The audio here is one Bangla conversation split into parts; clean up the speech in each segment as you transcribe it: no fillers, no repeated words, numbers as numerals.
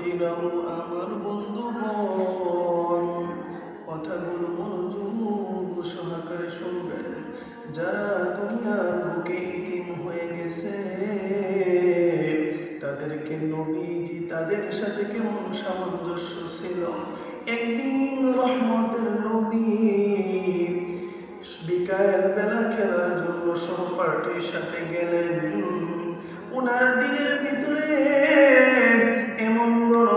নবীরা ও আমার বন্ধুগণ, কথাগুলো মনোযোগ সহকারে শুনবেন। যারা দুনিয়ার বুকে ইতিম হয়ে গেছে তাদেরকে নবীজি তাদের সাথে কেমন সামঞ্জস্য ছিল। একদিন রহমতের নবী বিকাল বেলা খেলার জন্য সহপাঠীর সাথে গেলেন। উনার দিনের ভিতরে এমন বড়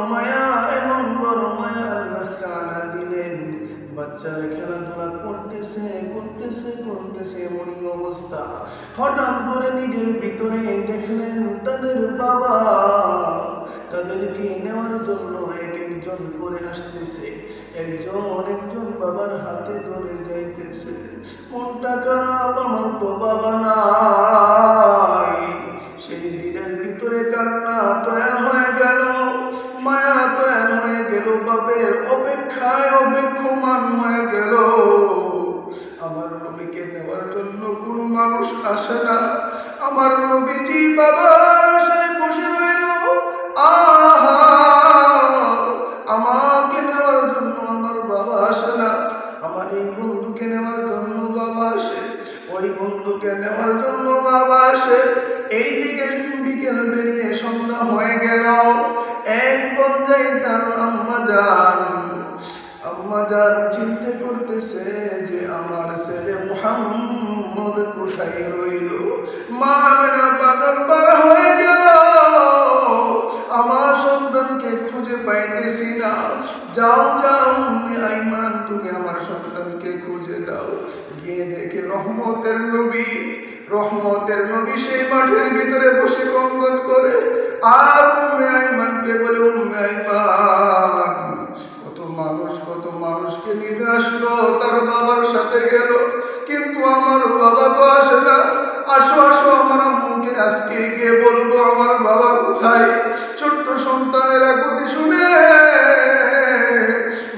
মায়া আল্লাহ তাআলা দিলেন। বাচ্চারা খেলাধুলা করতেছে এমনই অবস্থা। হঠাৎ করে নিজের ভিতরে দেখলেন তাদের বাবা তাদেরকে নেওয়ার জন্য একজন করে আসতেছে। একজন বাবার হাতে ধরে যাইতেছে। মনটা খারাপ, আমার তো বাবা নাই। সেই দিনের ভিতরে কান্না তৈরি হয়ে গেল, মায়া তৈরি হয়ে গেল, বাপের অপেক্ষায় অপেক্ষমান হয়ে গেল। আমার নবীকে নেওয়ার জন্য কোনো মানুষ আসে না। আমার নবীজি বাবার আশায় বসে রইল। আমাকে নেওয়ার জন্য আমার বাবা আসে না। আমার এই বন্ধুকে নেওয়ার জন্য বাবা আসে, ওই বন্ধুকে নেওয়ার জন্য বাবা আসে। এই দিকে বিকেল বেরিয়ে সন্ধ্যা হয়ে গেল। এক পর্যায়ে তার আম্মা জান চিন্তা করতেছে যে আমার ছেলে মুহাম্মদ কোথায় রইল। মা মেনা পাগল পার হয়ে গেল, আমার সন্তানকে খুঁজে পাইতেছি না। যাও উম্মে আইমান, তুমি আমার সন্তানকে খুঁজে দাও। গিয়ে দেখে রহমতের নবী সেই মাঠের ভিতরে বসে ক্রন্দন করে। আর উম্মে আইমানকে বলে, উম্মে আইমান, কত মানুষকে নিতে আসলো, তার বাবার সাথে গেল, কিন্তু আমার বাবা তো আসে না। আসো আমার আম্মুকে আজকে গিয়ে বলবো আমার বাবা কোথায়। ছোট্ট সন্তানের আকুতি শুনে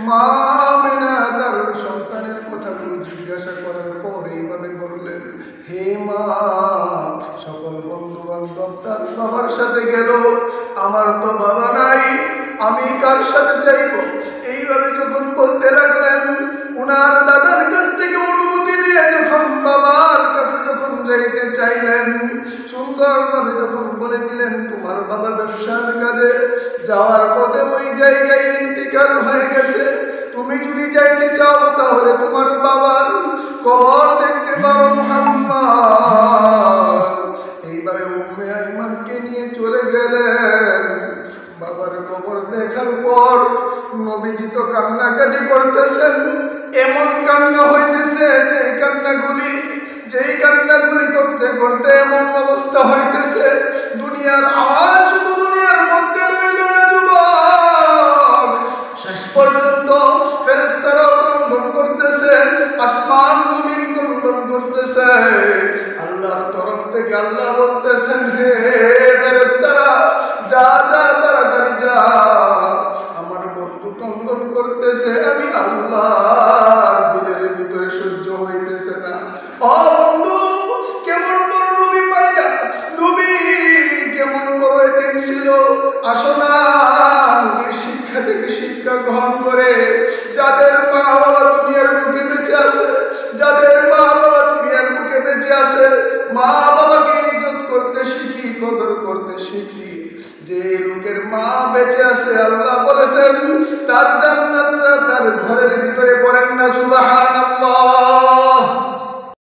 মা মেনা তার সন্তানের কথাগুলো জিজ্ঞাসা করার পর এইভাবে বললেন, হে মা, সকল বন্ধু বান্ধব তার বাবার সাথে গেল, আমার তো বাবা নাই, আমি কার সাথে যাইব? এইভাবে যখন বলতে লাগলেন, উনার দাদার কাছ থেকে অনুমতি নিয়ে যখন বাবার কাছে যখন যাইতে চাইলেন, সুন্দরভাবে যখন বলে দিলেন, তোমার বাবা ব্যবসার কাজে যাওয়ার পথে ওই জায়গায় ইন্তিকাল হয়ে গেছে, তুমি যদি যাইতে চাও তাহলে তোমার বাবার কবর দেখতে পারো মুহাম্মদ। এইভাবে উম্মে আইমানকে নিয়ে চলে গেলেন। বাবার কবর দেখার পর নবীজি তো কান্নাকাটি করতেছেন। এমন কান্না হইতেছে যেই কান্নাগুলি করতে করতে এমন অবস্থা হইতেছে, দুনিয়ার আওয়াজ শুধু দুনিয়ার মধ্যে রইল না যুবক। শেষ পর্যন্ত ফেরেশতারা ক্রন্দন করতেছে, আসমান জমিন ক্রন্দন করতেছে। আল্লাহর তরফ থেকে আল্লাহ বলতেছেন, হে ফেরেশতারা, যা তাড়াতাড়ি যা, আমার বন্ধু ক্রন্দন করতেছে, আমি আল্লাহর দিলের ভিতরে সহ্য হইতেছে না। ও বন্ধু, কেমন বড় নবী পাইলা, নবী কেমন বড় এতিম ছিল। আসো না, নবীর শিক্ষা থেকে শিক্ষা গ্রহণ করে যাদের মা বাবা দুনিয়ার বুকে বেঁচে আছে, মা বাবাকে ইজ্জত করতে শিখি, কদর করতে শিখি। যে লোকের মা বেঁচে আছে, আল্লাহ বলেছেন তার জান্নাতটা তার ঘরের ভিতরে। পড়েন না সুবহান।